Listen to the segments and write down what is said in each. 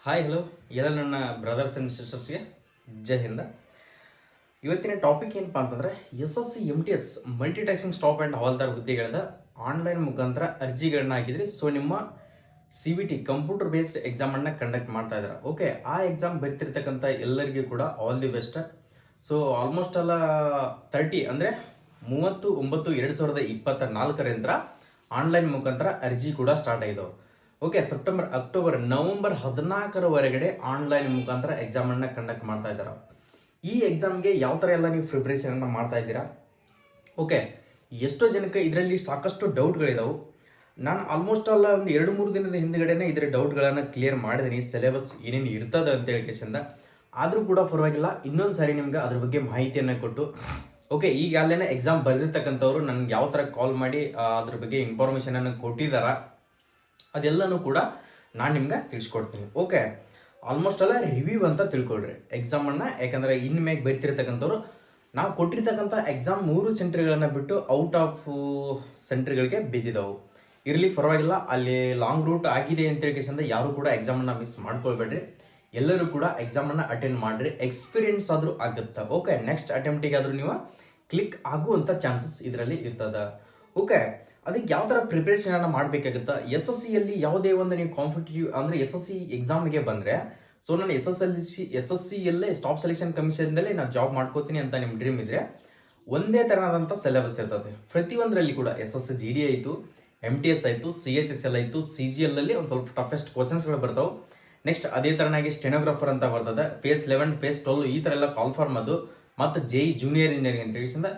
Hi hello ಎಲ್ಲ ನನ್ನ brothers and ಸಿಸ್ಟರ್ಸ್ಗೆ ಜೈ ಹಿಂದ. ಇವತ್ತಿನ ಟಾಪಿಕ್ ಏನಪ್ಪ ಅಂತಂದರೆ SSC MTS multitasking staff and havaldar ಹುದ್ದೆಗಳದ ಆನ್ಲೈನ್ ಮುಖಾಂತರ ಅರ್ಜಿಗಳನ್ನ ಹಾಕಿದ್ರಿ. ಸೊ ನಿಮ್ಮ CVT ಕಂಪ್ಯೂಟರ್ ಬೇಸ್ಡ್ ಎಕ್ಸಾಮನ್ನು ಕಂಡಕ್ಟ್ ಮಾಡ್ತಾ ಇದ್ದಾರೆ. ಓಕೆ, ಆ ಎಕ್ಸಾಮ್ ಬರೀತಿರ್ತಕ್ಕಂಥ ಎಲ್ಲರಿಗೂ ಕೂಡ all the best. So almost ಅಲ್ಲ 30 ಅಂದರೆ 30/9/2024 ಆನ್ಲೈನ್ ಮುಖಾಂತರ ಅರ್ಜಿ ಕೂಡ ಸ್ಟಾರ್ಟ್ ಆಗಿದ್ದವು. Okay, September, October, November 14 online ಮುಖಾಂತರ ಎಕ್ಸಾಮನ್ನು ಕಂಡಕ್ಟ್ ಮಾಡ್ತಾ ಇದ್ದಾರೆ. ಈ ಎಕ್ಸಾಮ್ಗೆ ಯಾವ ಥರ ಎಲ್ಲ ನೀವು ಪ್ರಿಪ್ರೇಷನನ್ನು ಮಾಡ್ತಾ ಇದ್ದೀರಾ? ಓಕೆ, ಎಷ್ಟೋ ಜನಕ್ಕೆ ಇದರಲ್ಲಿ ಸಾಕಷ್ಟು ಡೌಟ್ಗಳಿದಾವೆ. ನಾನು ಆಲ್ಮೋಸ್ಟ್ ಅಲ್ಲ ಒಂದು 2-3 ದಿನದ ಹಿಂದ್ಗಡೆನೇ ಇದರ ಡೌಟ್ಗಳನ್ನು ಕ್ಲಿಯರ್ ಮಾಡಿದ್ದೀನಿ. ಸಿಲೆಬಸ್ ಏನೇನು ಇರ್ತದೆ ಅಂತೇಳಿ ಕೇಸಿಂದ ಆದರೂ ಕೂಡ ಪರವಾಗಿಲ್ಲ, ಇನ್ನೊಂದು ಸಾರಿ ನಿಮ್ಗೆ ಅದ್ರ ಬಗ್ಗೆ ಮಾಹಿತಿಯನ್ನು ಕೊಟ್ಟು ಓಕೆ, ಈಗಾಗಲೇ ಎಕ್ಸಾಮ್ ಬರೆದಿರ್ತಕ್ಕಂಥವ್ರು ನನಗೆ ಯಾವ ಥರ ಕಾಲ್ ಮಾಡಿ ಅದ್ರ ಬಗ್ಗೆ ಇನ್ಫಾರ್ಮೇಷನನ್ನು ಕೊಟ್ಟಿದ್ದಾರ ಅದೆಲ್ಲನೂ ಕೂಡ ನಾನು ನಿಮ್ಗೆ ತಿಳಿಸ್ಕೊಡ್ತೀನಿ. ಓಕೆ, ಆಲ್ಮೋಸ್ಟ್ ಅಲ್ಲ ರಿವ್ಯೂ ಅಂತ ತಿಳ್ಕೊಳ್ರಿ ಎಕ್ಸಾಮನ್ನು. ಯಾಕಂದರೆ ಇನ್ಮೇಲೆ ಬರಿತಿರ್ತಕ್ಕಂಥವ್ರು ನಾವು ಕೊಟ್ಟಿರ್ತಕ್ಕಂಥ ಎಕ್ಸಾಮ್ 3 ಸೆಂಟರ್ಗಳನ್ನು ಬಿಟ್ಟು ಔಟ್ ಆಫ್ ಸೆಂಟರ್ಗಳಿಗೆ ಬಿದ್ದಿದ್ದವು. ಇರಲಿ ಪರವಾಗಿಲ್ಲ, ಅಲ್ಲಿ ಲಾಂಗ್ ರೂಟ್ ಆಗಿದೆ ಅಂತೇಳಿ ಕೇಸಿಂದ ಯಾರು ಕೂಡ ಎಕ್ಸಾಮನ್ನು ಮಿಸ್ ಮಾಡ್ಕೊಳ್ಬೇಡ್ರಿ. ಎಲ್ಲರೂ ಕೂಡ ಎಕ್ಸಾಮನ್ನು ಅಟೆಂಡ್ ಮಾಡಿರಿ, ಎಕ್ಸ್ಪೀರಿಯನ್ಸ್ ಆದರೂ ಆಗುತ್ತೆ. ಓಕೆ, ನೆಕ್ಸ್ಟ್ ಅಟೆಂಪ್ಟಿಗೆ ಆದರೂ ನೀವು ಕ್ಲಿಕ್ ಆಗುವಂಥ ಚಾನ್ಸಸ್ ಇದರಲ್ಲಿ ಇರ್ತದೆ. ಓಕೆ, ಅದಕ್ಕೆ ಯಾವ ಥರ ಪ್ರಿಪ್ರೇಷನನ್ನು ಮಾಡಬೇಕಾಗುತ್ತೆ? SSCಯಲ್ಲಿ ಯಾವುದೇ ಒಂದು ನೀವು ಕಾಂಪಿಟೇಟಿವ್ ಅಂದರೆ SSC ಎಕ್ಸಾಮ್ಗೆ ಬಂದರೆ, ಸೊ ನಾನು SSCಯಲ್ಲೇ ಸ್ಟಾಫ್ ಸೆಲೆಕ್ಷನ್ ಕಮಿಷನ್ದಲ್ಲೇ ನಾನು ಜಾಬ್ ಮಾಡ್ಕೋತೀನಿ ಅಂತ ನಿಮ್ಮ ಡ್ರೀಮ್ ಇದ್ದರೆ ಒಂದೇ ಥರನಾದಂಥ ಸಿಲೆಬಸ್ ಇರ್ತದೆ ಪ್ರತಿಯೊಂದರಲ್ಲಿ ಕೂಡ. SSC GD ಆಯಿತು, MTS ಆಯಿತು, CHSL ಆಯಿತು, CGL ಅಲ್ಲಿ ಒಂದು ಸ್ವಲ್ಪ ಟಫೆಸ್ಟ್ ಕ್ವಶನ್ಸ್ಗಳು ಬರ್ತಾವೆ. ನೆಕ್ಸ್ಟ್ ಅದೇ ಥರನಾಗಿ ಸ್ಟೆನೋಗ್ರಾಫರ್ ಅಂತ ಬರ್ತದೆ, ಫೇಸ್ 11, ಫೇಸ್ 12 ಈ ಥರ ಎಲ್ಲ ಕಾಲ್ ಫಾರ್ಮ್ ಅದು, ಮತ್ತು JEE ಜೂನಿಯರ್ ಇಂಜಿನಿಯರಿಂಗ್ ಅಂತ ಹೇಳಿಸಿಂದ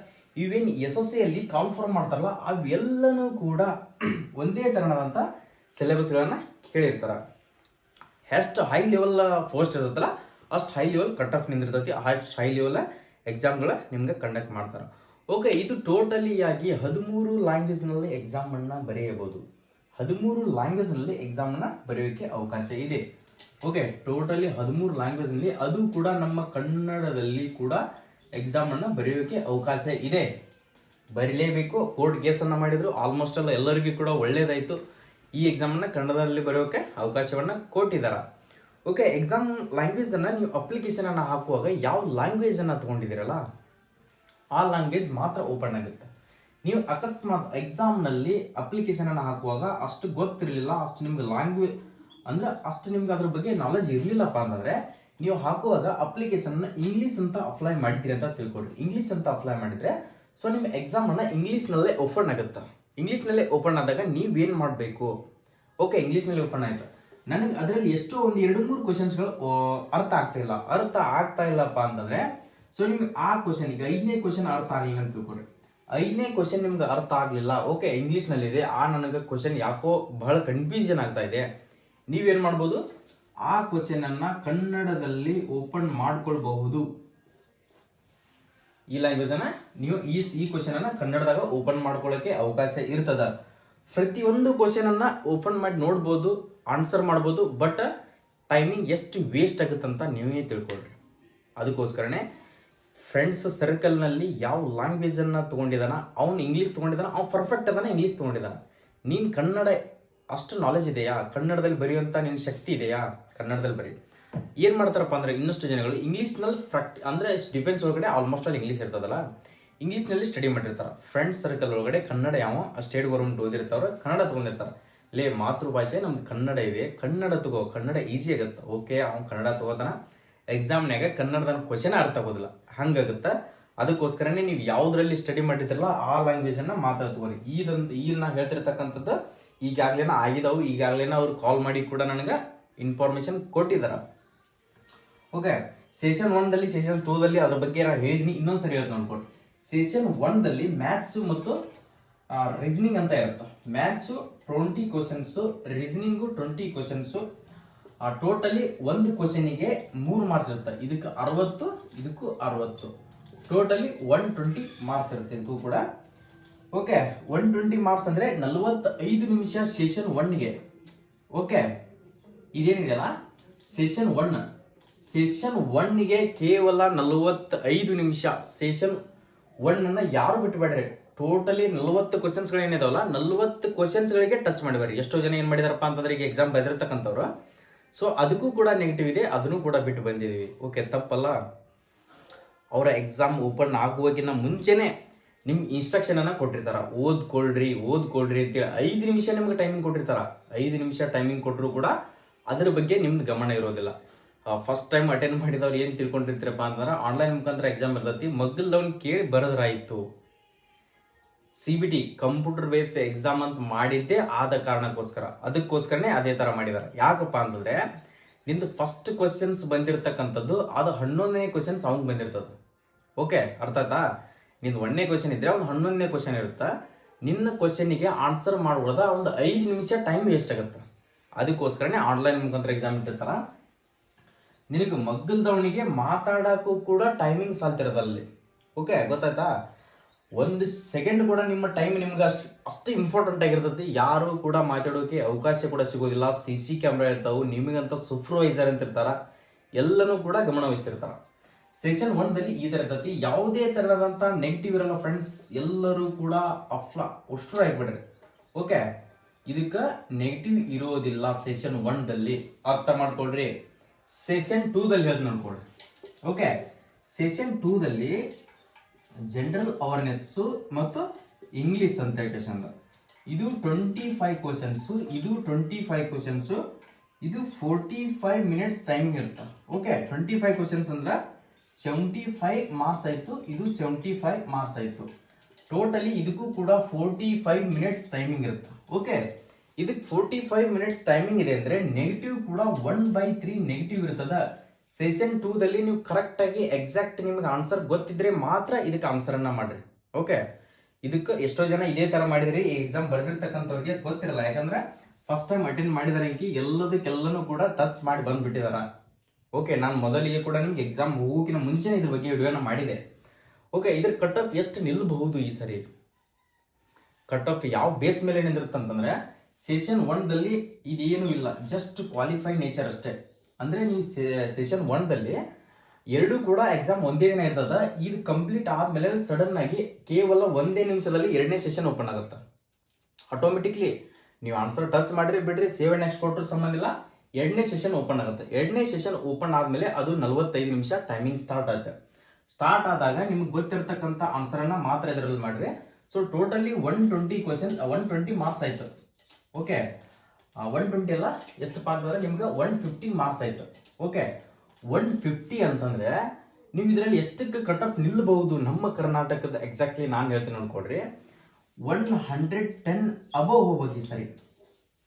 ಇವೇನು SSCಯಲ್ಲಿ ಕಾಲ್ ಫಾರ್ಮ್ ಮಾಡ್ತಾರಲ್ಲ ಅವೆಲ್ಲನೂ ಕೂಡ ಒಂದೇ ಥರನಾದಂಥ ಸಿಲೆಬಸ್ಗಳನ್ನು ಕೇಳಿರ್ತಾರೆ. ಎಷ್ಟು ಹೈ ಲೆವೆಲ್ ಪೋಸ್ಟ್ ಇರುತ್ತಲ್ಲ ಅಷ್ಟು ಹೈ ಲೆವೆಲ್ ಕಟ್ ಆಫ್ ನಿಂದಿರ್ತೈತಿ, ಅಷ್ಟು ಹೈ ಲೆವೆಲ್ ಎಕ್ಸಾಮ್ಗಳ ನಿಮ್ಗೆ ಕಂಡಕ್ಟ್ ಮಾಡ್ತಾರೆ. ಓಕೆ, ಇದು ಟೋಟಲಿ ಆಗಿ 13 ಲ್ಯಾಂಗ್ವೇಜ್ನಲ್ಲಿ ಎಕ್ಸಾಮನ್ನು ಬರೆಯಬಹುದು. 13 ಲ್ಯಾಂಗ್ವೇಜ್ನಲ್ಲಿ ಎಕ್ಸಾಮನ್ನು ಬರೆಯೋಕ್ಕೆ ಅವಕಾಶ ಇದೆ. ಓಕೆ, ಟೋಟಲಿ 13 ಲ್ಯಾಂಗ್ವೇಜ್ನಲ್ಲಿ, ಅದು ಕೂಡ ನಮ್ಮ ಕನ್ನಡದಲ್ಲಿ ಕೂಡ ಎಕ್ಸಾಮನ್ನು ಬರೆಯೋಕ್ಕೆ ಅವಕಾಶ ಇದೆ. ಬರೀಲೇಬೇಕು. ಕೋರ್ಟ್ ಕೇಸನ್ನು ಮಾಡಿದ್ರು ಆಲ್ಮೋಸ್ಟ್ ಎಲ್ಲ ಎಲ್ಲರಿಗೂ ಕೂಡ ಒಳ್ಳೇದಾಯಿತು. ಈ ಎಕ್ಸಾಮನ್ನು ಕನ್ನಡದಲ್ಲಿ ಬರೆಯೋಕ್ಕೆ ಅವಕಾಶವನ್ನು ಕೊಟ್ಟಿದ್ದಾರೆ. ಓಕೆ, ಎಕ್ಸಾಮ್ ಲ್ಯಾಂಗ್ವೇಜನ್ನು ನೀವು ಅಪ್ಲಿಕೇಶನನ್ನು ಹಾಕುವಾಗ ಯಾವ ಲ್ಯಾಂಗ್ವೇಜನ್ನು ತೊಗೊಂಡಿದ್ದೀರಲ್ಲ ಆ ಲ್ಯಾಂಗ್ವೇಜ್ ಮಾತ್ರ ಓಪನ್ ಆಗುತ್ತೆ. ನೀವು ಅಕಸ್ಮಾತ್ ಎಕ್ಸಾಮ್ನಲ್ಲಿ ಅಪ್ಲಿಕೇಶನನ್ನು ಹಾಕುವಾಗ ಅಷ್ಟು ಗೊತ್ತಿರಲಿಲ್ಲ, ಅಷ್ಟು ನಿಮ್ಗೆ ಲ್ಯಾಂಗ್ವೇಜ್ ಅಂದರೆ ಅಷ್ಟು ನಿಮ್ಗೆ ಅದ್ರ ಬಗ್ಗೆ ನಾಲೆಜ್ ಇರಲಿಲ್ಲಪ್ಪ ಅಂತಂದರೆ ನೀವು ಹಾಕುವಾಗ ಅಪ್ಲಿಕೇಶನ್ನ ಇಂಗ್ಲೀಷ್ ಅಂತ ಅಪ್ಲೈ ಮಾಡ್ತೀರಿ ಅಂತ ತಿಳ್ಕೊಳ್ರಿ. ಇಂಗ್ಲೀಷ್ ಅಂತ ಅಪ್ಲೈ ಮಾಡಿದರೆ ಸೊ ನಿಮ್ಮ ಎಕ್ಸಾಮನ್ನು ಇಂಗ್ಲೀಷ್ನಲ್ಲೇ ಓಪನ್ ಆಗುತ್ತೆ. ಇಂಗ್ಲೀಷ್ನಲ್ಲೇ ಓಪನ್ ಆದಾಗ ನೀವೇನು ಮಾಡಬೇಕು? ಓಕೆ, ಇಂಗ್ಲೀಷ್ನಲ್ಲಿ ಓಪನ್ ಆಯಿತು, ನನಗೆ ಅದರಲ್ಲಿ ಎಷ್ಟೋ ಒಂದು 2-3 ಕ್ವಶನ್ಸ್ಗಳು ಅರ್ಥ ಆಗ್ತಾ ಇಲ್ಲಪ್ಪ ಅಂತಂದರೆ ಸೊ ನಿಮ್ಗೆ ಆ ಕ್ವಶನ್, ಈಗ 5ನೇ ಕ್ವಶನ್ ಅರ್ಥ ಆಗಲಿಲ್ಲ ಅಂತ ತಿಳ್ಕೊಳ್ರಿ. 5ನೇ ಕ್ವಶನ್ ನಿಮ್ಗೆ ಅರ್ಥ ಆಗಲಿಲ್ಲ, ಓಕೆ ಇಂಗ್ಲೀಷ್ನಲ್ಲಿದೆ, ನನಗೆ ಕ್ವಶನ್ ಯಾಕೋ ಬಹಳ ಕನ್ಫ್ಯೂಷನ್ ಆಗ್ತಾ ಇದೆ. ನೀವೇನು ಮಾಡ್ಬೋದು? ಆ ಕ್ವಶನನ್ನು ಕನ್ನಡದಲ್ಲಿ ಓಪನ್ ಮಾಡ್ಕೊಳ್ಬಹುದು. ಈ ಲ್ಯಾಂಗ್ವೇಜನ್ನು ನೀವು ಈ ಕ್ವಶನನ್ನು ಕನ್ನಡದಾಗ ಓಪನ್ ಮಾಡ್ಕೊಳ್ಳೋಕ್ಕೆ ಅವಕಾಶ ಇರ್ತದ. ಪ್ರತಿಯೊಂದು ಕ್ವಶನನ್ನು ಓಪನ್ ಮಾಡಿ ನೋಡ್ಬೋದು, ಆನ್ಸರ್ ಮಾಡ್ಬೋದು, ಬಟ್ ಟೈಮಿಂಗ್ ಎಷ್ಟು ವೇಸ್ಟ್ ಆಗುತ್ತಂತ ನೀವೇ ತಿಳ್ಕೊಳ್ರಿ. ಅದಕ್ಕೋಸ್ಕರನೇ ಫ್ರೆಂಡ್ಸ್ ಸರ್ಕಲ್ನಲ್ಲಿ ಯಾವ ಲ್ಯಾಂಗ್ವೇಜನ್ನು ತೊಗೊಂಡಿದ್ದಾನ, ಅವ್ನು ಇಂಗ್ಲೀಷ್ ತೊಗೊಂಡಿದ್ದಾನ, ಅವ್ನು ಪರ್ಫೆಕ್ಟ್ ಅದಾನ ಇಂಗ್ಲೀಷ್ ತೊಗೊಂಡಿದ್ದಾನ, ನೀನು ಕನ್ನಡ ಅಷ್ಟು ನಾಲೆಜ್ ಇದೆಯಾ, ಕನ್ನಡದಲ್ಲಿ ಬರೆಯುವಂಥ ನಿನ್ನ ಶಕ್ತಿ ಇದೆಯಾ, ಕನ್ನಡದಲ್ಲಿ ಬರೀ. ಏನು ಮಾಡ್ತಾರಪ್ಪ ಅಂದರೆ ಇನ್ನಷ್ಟು ಜನಗಳು ಇಂಗ್ಲೀಷ್ನಲ್ಲಿ ಅಂದರೆ ಡಿಫೆನ್ಸ್ ಒಳಗಡೆ ಆಲ್ಮೋಸ್ಟ್ ಆಲ್ ಇಂಗ್ಲೀಷ್ ಇರ್ತದಲ್ಲ, ಇಂಗ್ಲೀಷ್ನಲ್ಲಿ ಸ್ಟಡಿ ಮಾಡಿರ್ತಾರೆ. ಫ್ರೆಂಡ್ಸ್ ಸರ್ಕಲ್ ಒಳಗಡೆ ಕನ್ನಡ ಯಾವ ಸ್ಟೇಟ್ ಗೌರ್ಮೆಂಟ್ ಓದಿರ್ತಾವ್ರೆ, ಕನ್ನಡ ತೊಗೊಂಡಿರ್ತಾರೆ. ಮಾತೃಭಾಷೆ ನಮ್ದು ಕನ್ನಡ ಇದೆ, ಕನ್ನಡ ತಗೋ, ಕನ್ನಡ ಈಸಿ ಆಗುತ್ತೆ. ಓಕೆ, ಅವ್ನು ಕನ್ನಡ ತಗೋತಾನ, ಎಕ್ಸಾಮ್ನಾಗ ಕನ್ನಡದ ಕ್ವಶನ್ ಅರ್ಥ ಆಗೋದಿಲ್ಲ, ಹಂಗಾಗುತ್ತೆ. ಅದಕ್ಕೋಸ್ಕರನೇ ನೀವು ಯಾವುದರಲ್ಲಿ ಸ್ಟಡಿ ಮಾಡಿರ್ತಿರಲ್ಲ ಆ ಲ್ಯಾಂಗ್ವೇಜನ್ನು ಮಾತಾಡ್ತಗೋರಿ. ಈಗ ನಾ ಹೇಳ್ತಿರ್ತಕ್ಕಂಥದ್ದು ಈಗಾಗಲೇ ಆಗಿದಾವು, ಈಗಾಗಲೇ ಅವ್ರು ಕಾಲ್ ಮಾಡಿ ಕೂಡ ನನಗೆ ಇನ್ಫಾರ್ಮೇಷನ್ ಕೊಟ್ಟಿದ್ದಾರೆ. ಓಕೆ, ಸೆಷನ್ 1ದಲ್ಲಿ ಸೆಷನ್ 2ದಲ್ಲಿ ಅದ್ರ ಬಗ್ಗೆ ನಾನು ಹೇಳಿದ್ದೀನಿ, ಇನ್ನೊಂದ್ಸರಿ ಹೇಳ್ತೀನಿ ನೋಡ್ಕೊಡಿ. ಸೆಷನ್ 1ದಲ್ಲಿ ಮ್ಯಾಥ್ಸು ಮತ್ತು ರೀಸನಿಂಗ್ ಅಂತ ಇರುತ್ತೆ. Maths 20 questions, reasoning 20 questions. Totally ಒಂದು ಕ್ವಶನಿಗೆ 3 ಮಾರ್ಕ್ಸ್ ಇರುತ್ತೆ. ಇದಕ್ಕೆ 60, ಇದಕ್ಕೂ 60, ಟೋಟಲಿ 120 ಮಾರ್ಕ್ಸ್ ಇರುತ್ತೆ ಇದಕ್ಕೂ ಕೂಡ. ಓಕೆ, 120 ಮಾರ್ಕ್ಸ್ ಅಂದರೆ 45 ನಿಮಿಷ ಸೆಷನ್ 1ಗೆ. ಓಕೆ, ಇದೇನಿದೆಯಲ್ಲ ಸೆಷನ್ 1ಗೆ ಕೇವಲ 45 ನಿಮಿಷ. ಸೆಷನ್ 1 ಯಾರು ಬಿಟ್ಟುಬೇಡ್ರಿ. ಟೋಟಲಿ 40 ಕ್ವಶನ್ಸ್ಗಳೇನಿದಾವಲ್ಲ 40 ಕ್ವಶನ್ಸ್ಗಳಿಗೆ ಟಚ್ ಮಾಡಬೇಡಿ. ಎಷ್ಟೋ ಜನ ಏನು ಮಾಡಿದಾರಪ್ಪ ಅಂತಂದ್ರೆ ಈಗ ಎಕ್ಸಾಮ್ ಬರೆದಿರ್ತಕ್ಕಂಥವ್ರು ಸೊ ಅದಕ್ಕೂ ಕೂಡ ನೆಗೆಟಿವ್ ಇದೆ, ಅದನ್ನು ಕೂಡ ಬಿಟ್ಟು ಬಂದಿದ್ದೀವಿ. ಓಕೆ, ತಪ್ಪಲ್ಲ. ಅವರ ಎಕ್ಸಾಮ್ ಓಪನ್ ಆಗುವಾಗಿನ ಮುಂಚೆನೇ ನಿಮ್ಮ ಇನ್ಸ್ಟ್ರಕ್ಷನನ್ನು ಕೊಟ್ಟಿರ್ತಾರೆ, ಓದ್ಕೊಳ್ರಿ ಅಂತೇಳಿ 5 ನಿಮಿಷ ನಿಮ್ಗೆ ಟೈಮಿಂಗ್ ಕೊಟ್ಟಿರ್ತಾರೆ. 5 ನಿಮಿಷ ಟೈಮಿಂಗ್ ಕೊಟ್ಟರು ಕೂಡ ಅದ್ರ ಬಗ್ಗೆ ನಿಮ್ದು ಗಮನ ಇರೋದಿಲ್ಲ. ಫಸ್ಟ್ ಟೈಮ್ ಅಟೆಂಡ್ ಮಾಡಿದವ್ರು ಏನು ತಿಳ್ಕೊಂಡಿರ್ತೀರಪ್ಪ ಅಂತಂದ್ರೆ ಆನ್ಲೈನ್ ಮುಖಾಂತರ ಎಕ್ಸಾಮ್ ಇರ್ತೈತಿ, ಮಗ್ಗಲ್ದವ್ನು ಕೇಳಿ ಬರೆದ್ರಾಯಿತು. CBT ಕಂಪ್ಯೂಟರ್ ಬೇಸ್ಡ್ ಎಕ್ಸಾಮ್ ಅಂತ ಮಾಡಿದ್ದೇ ಆದ ಕಾರಣಕ್ಕೋಸ್ಕರ, ಅದಕ್ಕೋಸ್ಕರನೇ ಅದೇ ಥರ ಮಾಡಿದ್ದಾರೆ. ಯಾಕಪ್ಪ ಅಂತಂದರೆ ನಿಂದು ಫಸ್ಟ್ ಕ್ವಶನ್ಸ್ ಬಂದಿರತಕ್ಕಂಥದ್ದು ಅದು 11ನೇ ಕ್ವಶನ್ಸ್ ಅವ್ನಿಗೆ ಬಂದಿರ್ತದೆ. ಓಕೆ, ಅರ್ಥ ಆಯ್ತಾ? ನಿಂದು 1ನೇ ಕ್ವಶನ್ ಇದ್ದರೆ ಒಂದು 11ನೇ ಕ್ವಶನ್ ಇರುತ್ತೆ. ನಿನ್ನ ಕ್ವಶನಿಗೆ ಆನ್ಸರ್ ಮಾಡ್ಬೋದ ಒಂದು 5 ನಿಮಿಷ ಟೈಮ್ ವೇಸ್ಟ್ ಆಗುತ್ತೆ. ಅದಕ್ಕೋಸ್ಕರನೇ ಆನ್ಲೈನ್ ಮುಖಾಂತರ ಎಕ್ಸಾಮ್ ಇಟ್ಟಿರ್ತಾರ. ನಿನಗೆ ಮಗ್ಗಲ್ದವನಿಗೆ ಮಾತಾಡೋಕ್ಕೂ ಕೂಡ ಟೈಮಿಂಗ್ ಸಾಲ್ತಿರೋದಲ್ಲಿ. ಓಕೆ, ಗೊತ್ತಾಯ್ತಾ? 1 ಸೆಕೆಂಡ್ ಕೂಡ ನಿಮ್ಮ ಟೈಮ್ ನಿಮ್ಗೆ ಅಷ್ಟು ಇಂಪಾರ್ಟೆಂಟ್ ಆಗಿರ್ತೈತಿ. ಯಾರು ಕೂಡ ಮಾತಾಡೋಕೆ ಅವಕಾಶ ಕೂಡ ಸಿಗೋದಿಲ್ಲ. CC ಕ್ಯಾಮ್ರಾ ಇರ್ತಾವೆ, ನಿಮಗಂತ ಸೂಪರ್ವೈಸರ್ ಅಂತ ಇರ್ತಾರ, ಎಲ್ಲನೂ ಕೂಡ ಗಮನ ವಹಿಸಿರ್ತಾರ. ಸೆಷನ್ 1ದಲ್ಲಿ ಈ ಥರ ಇರ್ತೈತಿ. ಯಾವುದೇ ಥರದಂಥ ನೆಗೆಟಿವ್ ಇರಲ್ಲ ಫ್ರೆಂಡ್ಸ್, ಎಲ್ಲರೂ ಕೂಡ ಅಷ್ಟು ಆಗಿಬಿಡ್ರಿ. ಓಕೆ, ಇದಕ್ಕೆ ನೆಗೆಟಿವ್ ಇರೋದಿಲ್ಲ ಸೆಷನ್ 1ದಲ್ಲಿ, ಅರ್ಥ ಮಾಡ್ಕೊಳ್ರಿ. ಸೆಷನ್ 2ದಲ್ಲಿ ಹೇಳ್ದು ನೋಡ್ಕೊಳ್ರಿ. ಓಕೆ, ಸೆಷನ್ 2ದಲ್ಲಿ ಜನರಲ್ ಅವೇರ್ನೆಸ್ಸು ಮತ್ತು ಇಂಗ್ಲೀಷ್ ಅಂತ ಕ್ವೆಶನ್. ಇದು 25 ಕ್ವಶನ್ಸು, ಇದು 25 ಕ್ವಶನ್ಸು, ಇದು 45 ಮಿನಿಟ್ಸ್ ಟೈಮಿಂಗ್ ಇರುತ್ತೆ. ಓಕೆ, 25 ಕ್ವಶನ್ಸ್ ಅಂದ್ರೆ 75 ಮಾರ್ಕ್ಸ್ ಆಯಿತು, ಇದು 75 ಮಾರ್ಕ್ಸ್ ಆಯಿತು. ಟೋಟಲಿ ಇದಕ್ಕೂ ಕೂಡ 45 ಮಿನಿಟ್ಸ್ ಟೈಮಿಂಗ್ ಇರುತ್ತೆ. ಓಕೆ, ಇದಕ್ಕೆ 45 ಮಿನಿಟ್ಸ್ ಟೈಮಿಂಗ್ ಇದೆ ಅಂದರೆ ನೆಗೆಟಿವ್ ಕೂಡ 1/3 ನೆಗೆಟಿವ್ ಇರ್ತದ. ಸೆಷನ್ 2ದಲ್ಲಿ ನೀವು ಕರೆಕ್ಟಾಗಿ ಎಕ್ಸಾಕ್ಟ್ ನಿಮ್ಗೆ ಆನ್ಸರ್ ಗೊತ್ತಿದ್ರೆ ಮಾತ್ರ ಇದಕ್ಕೆ ಆನ್ಸರನ್ನು ಮಾಡಿರಿ. ಓಕೆ, ಇದಕ್ಕೆ ಎಷ್ಟೋ ಜನ ಇದೇ ಥರ ಮಾಡಿದ್ರಿ, ಈ ಎಕ್ಸಾಮ್ ಬರೆದಿರ್ತಕ್ಕಂಥವ್ರಿಗೆ ಗೊತ್ತಿರಲ್ಲ. ಯಾಕಂದ್ರೆ ಫಸ್ಟ್ ಟೈಮ್ ಅಟೆಂಡ್ ಮಾಡಿದಾರೆ, ಎಲ್ಲದಕ್ಕೆಲ್ಲನೂ ಕೂಡ ಟಚ್ ಮಾಡಿ ಬಂದ್ಬಿಟ್ಟಿದಾರ. ಓಕೆ, ನಾನು ಮೊದಲಿಗೆ ಕೂಡ ನಿಮ್ಗೆ ಎಕ್ಸಾಮ್ ಹೋಗೋಕ್ಕಿಂತ ಮುಂಚೆನೇ ಇದ್ರ ಬಗ್ಗೆ ವಿಡಿಯೋನ ಮಾಡಿದೆ. ಓಕೆ, ಇದ್ರ ಕಟ್ ಆಫ್ ಎಷ್ಟು ನಿಲ್ಲಬಹುದು ಈ ಸರಿ? ಕಟ್ ಆಫ್ ಯಾವ ಬೇಸ್ ಮೇಲೆ ನಿಂದಿರುತ್ತಂತಂದ್ರೆ ಸೆಷನ್ 1ದಲ್ಲಿ ಇದೇನು ಇಲ್ಲ, ಜಸ್ಟ್ ಕ್ವಾಲಿಫೈ ನೇಚರ್ ಅಷ್ಟೇ. ಅಂದರೆ ನೀವು ಸೆಷನ್ 1ದಲ್ಲಿ ಎರಡೂ ಕೂಡ ಎಕ್ಸಾಮ್ ಒಂದೇ ದಿನ ಇರ್ತದ. ಇದು ಕಂಪ್ಲೀಟ್ ಆದಮೇಲೆ ಸಡನ್ ಆಗಿ ಕೇವಲ 1 ನಿಮಿಷದಲ್ಲಿ 2ನೇ ಸೆಷನ್ ಓಪನ್ ಆಗುತ್ತೆ. ಆಟೋಮೆಟಿಕ್ಲಿ ನೀವು ಆನ್ಸರ್ ಟಚ್ ಮಾಡಿರಿ ಬಿಡ್ರಿ, ಸೇವ್ ನೆಕ್ಸ್ಟ್ ಕೊಟ್ಟರು ಸಂಬಂಧ ಇಲ್ಲ, 2ನೇ ಸೆಷನ್ ಓಪನ್ ಆಗುತ್ತೆ. 2ನೇ ಸೆಷನ್ ಓಪನ್ ಆದಮೇಲೆ ಅದು 45 ನಿಮಿಷ ಟೈಮಿಂಗ್ ಸ್ಟಾರ್ಟ್ ಆಗುತ್ತೆ. ಸ್ಟಾರ್ಟ್ ಆದಾಗ ನಿಮ್ಗೆ ಗೊತ್ತಿರ್ತಕ್ಕಂಥ ಆನ್ಸರನ್ನು ಮಾತ್ರ ಇದರಲ್ಲಿ ಮಾಡಿರಿ. ಸೊ ಟೋಟಲಿ 120 ಕ್ವಶನ್ಸ್, 120 ಮಾರ್ಕ್ಸ್ ಆಯಿತು. ಓಕೆ, 120 ಅಲ್ಲ, ಎಷ್ಟಪ್ಪ ಅಂತಂದ್ರೆ ನಿಮ್ಗೆ 150 ಮಾರ್ಕ್ಸ್ ಆಯಿತು. ಓಕೆ, 150 ಅಂತಂದರೆ ನೀವು ಇದರಲ್ಲಿ ಎಷ್ಟಕ್ಕೆ ಕಟ್ ಆಫ್ ನಿಲ್ಲಬಹುದು ನಮ್ಮ ಕರ್ನಾಟಕದ? ಎಕ್ಸಾಕ್ಟ್ಲಿ ನಾನು ಹೇಳ್ತೀನಿ ನೋಡ್ಕೊಡ್ರಿ, 110 ಅಬವ್ ಹೋಗ್ಬೋದು ಈ ಸರಿ.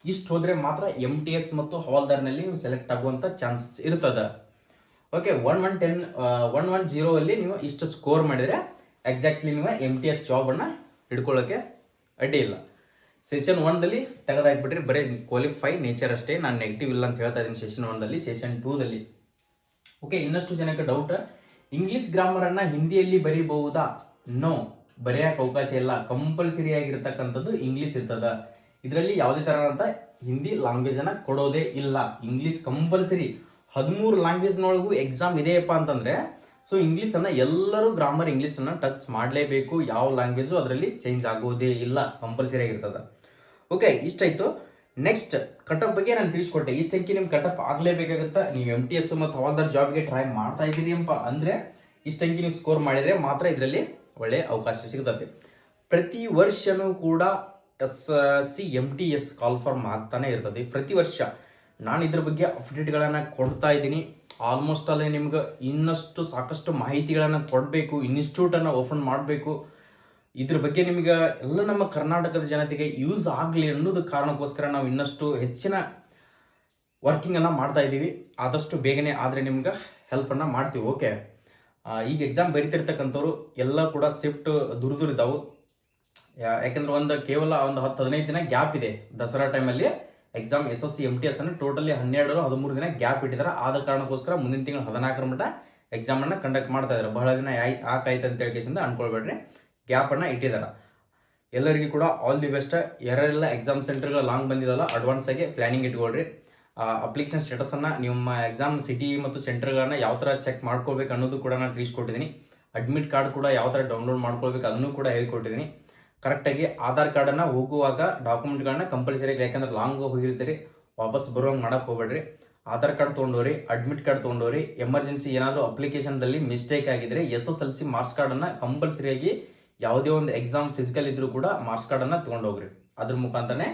ಇಷ್ಟು ಹೋದರೆ ಮಾತ್ರ MTS ಮತ್ತು ಹವಾಲ್ದಾರ್ನಲ್ಲಿ ನೀವು ಸೆಲೆಕ್ಟ್ ಆಗುವಂಥ ಚಾನ್ಸಸ್ ಇರ್ತದೆ. ಓಕೆ, 110 ಅಲ್ಲಿ ನೀವು ಇಷ್ಟು ಸ್ಕೋರ್ ಮಾಡಿದರೆ ಎಕ್ಸಾಕ್ಟ್ಲಿ ನೀವು MTS ಜಾಬನ್ನು ಹಿಡ್ಕೊಳ್ಳೋಕ್ಕೆ ಅಡ್ಡಿ ಇಲ್ಲ. ಸೆಷನ್ 1ದಲ್ಲಿ ತೆಗೆದಾಕ್ಬಿಟ್ರಿ, ಬರೀ ಕ್ವಾಲಿಫೈ ನೇಚರ್ ಅಷ್ಟೇ. ನಾನು ನೆಗೆಟಿವ್ ಇಲ್ಲ ಅಂತ ಹೇಳ್ತಾ ಇದ್ದೀನಿ ಸೆಷನ್ 1ದಲ್ಲಿ. ಸೆಷನ್ 2ದಲ್ಲಿ ಓಕೆ, ಇನ್ನಷ್ಟು ಜನಕ್ಕೆ ಡೌಟ್, ಇಂಗ್ಲೀಷ್ ಗ್ರಾಮರನ್ನು ಹಿಂದಿಯಲ್ಲಿ ಬರೀಬಹುದಾ? ನೋ, ಬರೆಯೋಕೆ ಅವಕಾಶ ಇಲ್ಲ. ಕಂಪಲ್ಸರಿ ಆಗಿರ್ತಕ್ಕಂಥದ್ದು ಇಂಗ್ಲೀಷ್ ಇರ್ತದ. ಇದರಲ್ಲಿ ಯಾವುದೇ ಥರದಂಥ ಹಿಂದಿ ಲ್ಯಾಂಗ್ವೇಜನ್ನು ಕೊಡೋದೇ ಇಲ್ಲ. English compulsory. 13 ಲ್ಯಾಂಗ್ವೇಜ್ನೊಳಗೂ ಎಕ್ಸಾಮ್ ಇದೆಯಪ್ಪ ಅಂತಂದರೆ ಸೊ ಇಂಗ್ಲೀಷನ್ನು ಎಲ್ಲರೂ ಗ್ರಾಮರ್ ಇಂಗ್ಲೀಷನ್ನು ಟಚ್ ಮಾಡಲೇಬೇಕು. ಯಾವ ಲ್ಯಾಂಗ್ವೇಜು ಅದರಲ್ಲಿ ಚೇಂಜ್ ಆಗೋದೇ ಇಲ್ಲ, ಕಂಪಲ್ಸರಿ ಆಗಿರ್ತದೆ. ಓಕೆ, ಇಷ್ಟಾಯಿತು. ನೆಕ್ಸ್ಟ್ ಕಟ್ ಆಫ್ ಬಗ್ಗೆ ನಾನು ತಿಳಿಸ್ಕೊಟ್ಟೆ. ಇಷ್ಟಕ್ಕೆ ನಿಮ್ಗೆ ಕಟ್ ಆಫ್ ಆಗಲೇಬೇಕಾಗುತ್ತೆ. ನೀವು MTS ಮತ್ತು ಹವಾಲ್ದಾರ್ ಜಾಬ್ಗೆ ಟ್ರೈ ಮಾಡ್ತಾ ಇದ್ದೀರಿ ಅಂತ ಅಂದರೆ ಇಷ್ಟಂಕಿ ನೀವು ಸ್ಕೋರ್ ಮಾಡಿದರೆ ಮಾತ್ರ ಇದರಲ್ಲಿ ಒಳ್ಳೆಯ ಅವಕಾಶ ಸಿಗ್ತದೆ. ಪ್ರತಿ ವರ್ಷನೂ ಕೂಡ SC MTS ಕಾಲ್ ಫಾರ್ಮ್ ಆಗ್ತಾನೆ ಇರ್ತದೆ ಪ್ರತಿ ವರ್ಷ. ನಾನು ಇದ್ರ ಬಗ್ಗೆ ಅಪ್ಡೇಟ್ಗಳನ್ನು ಕೊಡ್ತಾ ಇದ್ದೀನಿ. ಆಲ್ಮೋಸ್ಟ್ ಅಲ್ಲಿ ನಿಮ್ಗೆ ಇನ್ನಷ್ಟು ಸಾಕಷ್ಟು ಮಾಹಿತಿಗಳನ್ನು ಕೊಡಬೇಕು, ಇನ್ಸ್ಟಿಟ್ಯೂಟನ್ನು ಓಪನ್ ಮಾಡಬೇಕು. ಇದ್ರ ಬಗ್ಗೆ ನಿಮ್ಗೆ ಎಲ್ಲ ನಮ್ಮ ಕರ್ನಾಟಕದ ಜನತೆಗೆ ಯೂಸ್ ಆಗಲಿ ಅನ್ನೋದು ಕಾರಣಕ್ಕೋಸ್ಕರ ನಾವು ಇನ್ನಷ್ಟು ಹೆಚ್ಚಿನ ವರ್ಕಿಂಗನ್ನು ಮಾಡ್ತಾ ಇದ್ದೀವಿ. ಆದಷ್ಟು ಬೇಗನೆ ಆದರೆ ನಿಮ್ಗೆ ಹೆಲ್ಪನ್ನು ಮಾಡ್ತೀವಿ. ಓಕೆ, ಈಗ ಎಕ್ಸಾಮ್ ಬರೀತಿರ್ತಕ್ಕಂಥವ್ರು ಎಲ್ಲ ಕೂಡ ಶಿಫ್ಟ್ ದೂರ ಇದ್ದಾವೆ. ಯಾಕೆಂದ್ರೆ ಕೇವಲ ಒಂದು 10-15 ದಿನ ಗ್ಯಾಪ್ ಇದೆ. ದಸರಾ ಟೈಮಲ್ಲಿ ಎಕ್ಸಾಮ್ SSC MTS ಅನ್ನು ಟೋಟಲಿ 12-13 ದಿನ ಗ್ಯಾಪ್ ಇಟ್ಟಿದ್ದಾರೆ. ಆದ ಕಾರಣಕ್ಕೋಸ್ಕರ ಮುಂದಿನ ತಿಂಗಳು 14ರ ಮಟ್ಟ ಎಕ್ಸಾಮನ್ನು ಕಂಡಕ್ಟ್ ಮಾಡ್ತಾ ಇದ್ದಾರೆ. ಬಹಳ ದಿನ ಯಾಕಾಯ್ತು ಅಂತ ಹೇಳ್ಕೇಸಿಂದ ಅನ್ಕೊಳ್ಬೇಡ್ರಿ, ಗ್ಯಾಪನ್ನು ಇಟ್ಟಿದ್ದಾರೆ. ಎಲ್ಲರಿಗೂ ಕೂಡ ಆಲ್ ದಿ ಬೆಸ್ಟ್. ಯಾರೆಲ್ಲ ಎಕ್ಸಾಮ್ ಸೆಂಟರ್ಗಳು ಲಾಂಗ್ ಬಂದಿದ್ದಲ್ಲ ಅಡ್ವಾನ್ಸ್ ಆಗಿ ಪ್ಲಾನಿಂಗ್ ಇಟ್ಕೊಳ್ರಿ. ಅಪ್ಲಿಕೇಶನ್ ಸ್ಟೇಟಸನ್ನು ನಿಮ್ಮ ಎಕ್ಸಾಮ್ ಸಿಟಿ ಮತ್ತು ಸೆಂಟರ್ಗಳನ್ನು ಯಾವ ಥರ ಚೆಕ್ ಮಾಡ್ಕೊಳ್ಬೇಕು ಅನ್ನೋದು ಕೂಡ ನಾನು ತಿಳಿಸ್ಕೊಟ್ಟಿದ್ದೀನಿ. ಅಡ್ಮಿಟ್ ಕಾರ್ಡ್ ಕೂಡ ಯಾವ ಥರ ಡೌನ್ಲೋಡ್ ಮಾಡ್ಕೊಳ್ಬೇಕು ಅದನ್ನು ಕೂಡ ಹೇಳ್ಕೊಟ್ಟಿದ್ದೀನಿ. ಕರೆಕ್ಟಾಗಿ ಆಧಾರ್ ಕಾರ್ಡನ್ನು ಹೋಗುವಾಗ ಡಾಕ್ಯುಮೆಂಟ್ಗಳನ್ನ ಕಂಪಲ್ಸರಿ, ಯಾಕಂದ್ರೆ ಲಾಂಗ್ ಹೋಗಿರ್ತೀರಿ, ವಾಪಸ್ ಬರುವಂಗೆ ಮಾಡೋಕೆ ಹೋಗ್ಬೇಡ್ರಿ. ಆಧಾರ್ ಕಾರ್ಡ್ ತೊಗೊಂಡವ್ರಿ, ಅಡ್ಮಿಟ್ ಕಾರ್ಡ್ ತೊಗೊಂಡವ್ರಿ, ಎಮರ್ಜೆನ್ಸಿ ಏನಾದರೂ ಅಪ್ಲಿಕೇಶನ್ದಲ್ಲಿ ಮಿಸ್ಟೇಕ್ ಆಗಿದ್ರೆ SSLC ಮಾರ್ಕ್ಸ್ ಕಾರ್ಡನ್ನು ಕಂಪಲ್ಸರಿಯಾಗಿ ಯಾವುದೇ ಒಂದು ಎಕ್ಸಾಮ್ ಫಿಸಿಕಲ್ ಇದ್ರೂ ಕೂಡ ಮಾರ್ಕ್ಸ್ ಕಾರ್ಡನ್ನು ತೊಗೊಂಡೋಗ್ರಿ. ಅದ್ರ ಮುಖಾಂತರನೇ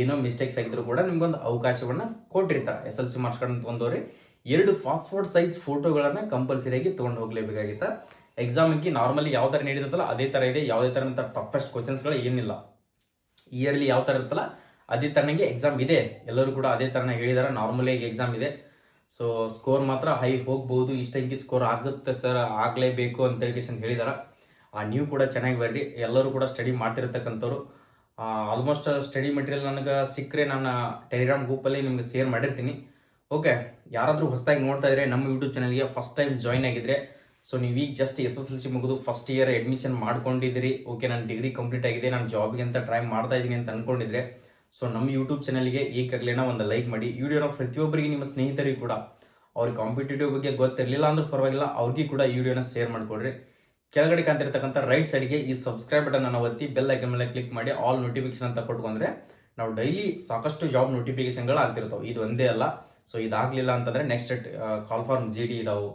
ಏನೋ ಮಿಸ್ಟೇಕ್ಸ್ ಆಗಿದ್ರು ಕೂಡ ನಿಮ್ಗೊಂದು ಅವಕಾಶವನ್ನು ಕೊಟ್ಟಿರ್ತಾರೆ. SSLC ಮಾರ್ಕ್ಸ್ ಕಾರ್ಡನ್ನು ತೊಗೊಂಡವ್ರಿ 2 ಪಾಸ್ಪೋರ್ಟ್ ಸೈಜ್ ಫೋಟೋಗಳನ್ನು ಕಂಪಲ್ಸರಿಯಾಗಿ ತೊಗೊಂಡು ಹೋಗ್ಲೇಬೇಕಾಗಿತ್ತು. ಎಕ್ಸಾಮಿಗೆ ನಾರ್ಮಲಿ ಯಾವ ಥರ ನೀಡಿರುತ್ತಲ್ಲ ಅದೇ ಥರ ಇದೆ. ಯಾವುದೇ ಥರ ಟಫೆಸ್ಟ್ ಕ್ವಶನ್ಸ್ಗಳು ಏನಿಲ್ಲ. ಇಯರ್ಲಿ ಯಾವ ಥರ ಇರುತ್ತಲ್ಲ ಅದೇ ಥರನಾಗೆ ಎಕ್ಸಾಮ್ ಇದೆ. ಎಲ್ಲರೂ ಕೂಡ ಅದೇ ಥರನ ಹೇಳಿದಾರೆ. ನಾರ್ಮಲಿಯಾಗಿ ಎಕ್ಸಾಮ್ ಇದೆ. ಸೊ ಸ್ಕೋರ್ ಮಾತ್ರ ಹೈ ಹೋಗ್ಬೋದು. ಇಷ್ಟಂಗೆ ಸ್ಕೋರ್ ಆಗುತ್ತೆ ಸರ್, ಆಗಲೇಬೇಕು ಅಂತೇಳಿ ಹೇಳಿದಾರೆ. ನೀವು ಕೂಡ ಚೆನ್ನಾಗಿ ಬರ್ರಿ. ಎಲ್ಲರೂ ಕೂಡ ಸ್ಟಡಿ ಮಾಡ್ತಿರ್ತಕ್ಕಂಥವ್ರು. ಆಲ್ಮೋಸ್ಟ್ ಸ್ಟಡಿ ಮೆಟೀರಿಯಲ್ ನನಗೆ ಸಿಕ್ಕರೆ ನಾನು ಟೆಲಿಗ್ರಾಮ್ ಗ್ರೂಪಲ್ಲಿ ನಿಮ್ಗೆ ಶೇರ್ ಮಾಡಿರ್ತೀನಿ. ಓಕೆ, ಯಾರಾದರೂ ಹೊಸದಾಗಿ ನೋಡ್ತಾ ಇದ್ರೆ ನಮ್ಮ ಯೂಟ್ಯೂಬ್ ಚಾನಲ್ಗೆ ಫಸ್ಟ್ ಟೈಮ್ ಜಾಯ್ನ್ ಆಗಿದ್ರೆ, ಸೊ ನೀವು ಈಗ ಜಸ್ಟ್ SSLC ಮುಗಿದು ಫಸ್ಟ್ ಇಯರ್ ಅಡ್ಮಿಷನ್ ಮಾಡ್ಕೊಂಡಿದ್ದೀರಿ. ಓಕೆ, ನನ್ನ ಡಿಗ್ರಿ ಕಂಪ್ಲೀಟ್ ಆಗಿದೆ, ನಾನು ಜಾಬ್ಗೆ ಅಂತ ಟ್ರೈ ಮಾಡ್ತಾ ಇದ್ದೀನಿ ಅಂತ ಅಂದ್ಕೊಂಡಿದ್ರೆ, ಸೊ ನಮ್ಮ ಯೂಟ್ಯೂಬ್ ಚಾನಲ್ಗೆ ಈಗಾಗಲೇನ ಒಂದು ಲೈಕ್ ಮಾಡಿ. ಈ ವಿಡಿಯೋನ ಪ್ರತಿಯೊಬ್ಬರಿಗೆ ನಿಮ್ಮ ಸ್ನೇಹಿತರಿಗೆ ಕೂಡ ಅವ್ರಿಗೆ ಕಾಂಪಿಟೇಟಿವ್ ಬಗ್ಗೆ ಗೊತ್ತಿರಲಿಲ್ಲ ಅಂದ್ರೂ ಪರವಾಗಿಲ್ಲ, ಅವ್ರಿಗೆ ಕೂಡ ಈ ವಿಡಿಯೋನ ಶೇರ್ ಮಾಡಿಕೊಡ್ರಿ. ಕೆಳಗಡೆ ಕಾಣ್ತಿರ್ತಕ್ಕಂಥ ರೈಟ್ ಸೈಡ್ಗೆ ಈ ಸಬ್ಸ್ಕ್ರೈಬ್ ಬಟನ್ ಅನ್ನು ಒತ್ತಿ ಬೆಲ್ ಐಕನ್ ಮೇಲೆ ಕ್ಲಿಕ್ ಮಾಡಿ ಆಲ್ ನೋಟಿಫಿಕೇಶನ್ ಅಂತ ಕೊಟ್ಕೊಂಡ್ರೆ ನಾವು ಡೈಲಿ ಸಾಕಷ್ಟು ಜಾಬ್ ನೋಟಿಫಿಕೇಶನ್ಗಳು ಆಗ್ತಿರ್ತಾವೆ. ಇದು ಒಂದೇ ಅಲ್ಲ. ಸೊ ಇದಾಗಲಿಲ್ಲ ಅಂತಂದರೆ ನೆಕ್ಸ್ಟ್ ಕಾಲ್ ಫಾರ್ಮ್ GD ಇದಾವೆ.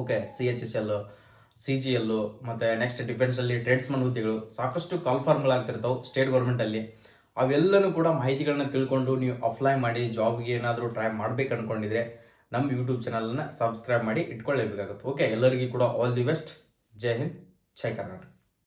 ಓಕೆ, CHSL, CGL, ಮತ್ತು ನೆಕ್ಸ್ಟ್ ಡಿಫೆನ್ಸಲ್ಲಿ ಟ್ರೇಡ್ಸ್ಮನ್ ಹುದ್ದೆಗಳು ಸಾಕಷ್ಟು ಕಾಲ್ ಫಾರ್ಮ್ಗಳಾಗ್ತಿರ್ತಾವೆ ಸ್ಟೇಟ್ ಗೌರ್ಮೆಂಟಲ್ಲಿ. ಅವೆಲ್ಲನೂ ಕೂಡ ಮಾಹಿತಿಗಳನ್ನ ತಿಳ್ಕೊಂಡು ನೀವು ಅಪ್ಲೈ ಮಾಡಿ ಜಾಬ್ಗೆ ಏನಾದರೂ ಟ್ರೈ ಮಾಡ್ಬೇಕು ಅಂದ್ಕೊಂಡಿದ್ರೆ ನಮ್ಮ ಯೂಟ್ಯೂಬ್ ಚಾನಲನ್ನು ಸಬ್ಸ್ಕ್ರೈಬ್ ಮಾಡಿ ಇಟ್ಕೊಳ್ಳೇಬೇಕಾಗುತ್ತೆ. ಓಕೆ, ಎಲ್ಲರಿಗೂ ಕೂಡ all the best. Jai Hind, Jai Karnataka.